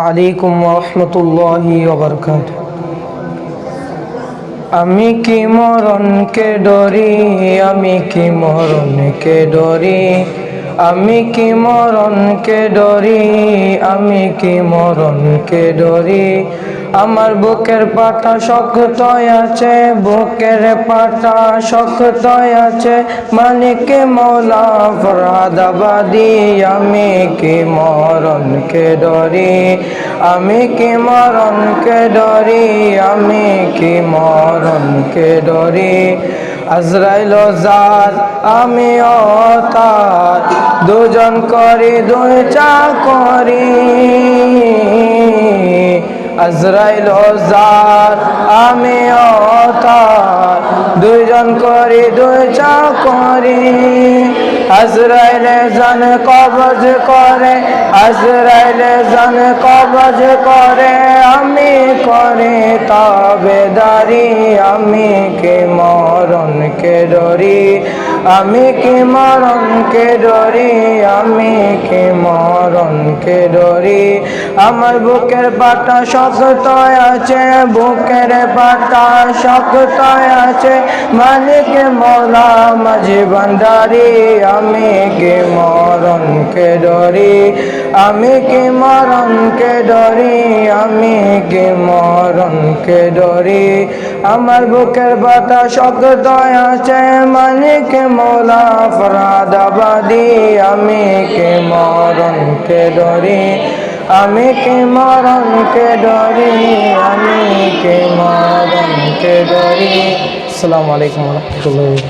আলাইকুম ওয়া রাহমাতুল্লাহি ওয়া বারাকাতুহু। আমি কি মরণকে ডরি, আমি কি মরণকে ডরি, আমি কি মরণকে ডরি, আমি কি মরণকে ডরি। আমার বুকের পাটা শক্ত আছে, বুকের পাটা শক্ত আছে, মালিক মওলা ফরহাদাবাদী। আমি কি মরণকে ডরি, আমি কি মরণকে ডরি, আমি কি মরণকে ডরি। আজরাইল জাত আমিও তার, দুজন করি দুই চাকরি। আজরাইল জাত আমিও তার, দুইজন করি দুই চাকরি। আজরাইলে জান কবজ করে, আজরাইলে জান কবজ করে, আমি করি তাবেদারি। আমি কি মরণকে ডরি, আমি কি মরণকে ডরি, আমি কি মরণকে ডরি। আমার বুকের পাটা শক্ত আছে, বুকের পাটা শক্ত আছে, মালিক মওলা মাঝি ভান্ডারি। আমি কি মরণকে ডরি, আমি কি মরণকে ডরি, আমি কি মরণকে ডরি। আমার বুকের পাটা শক্ত আছে, মালিক মওলা ফরহাদাবাদী। আমি কি মরণকে ডরি, আমি কি মরণকে ডরি, আমি কি মরণকে ডরি। আসসালামু আলাইকুম ওয়া রাহমাতুল্লাহি।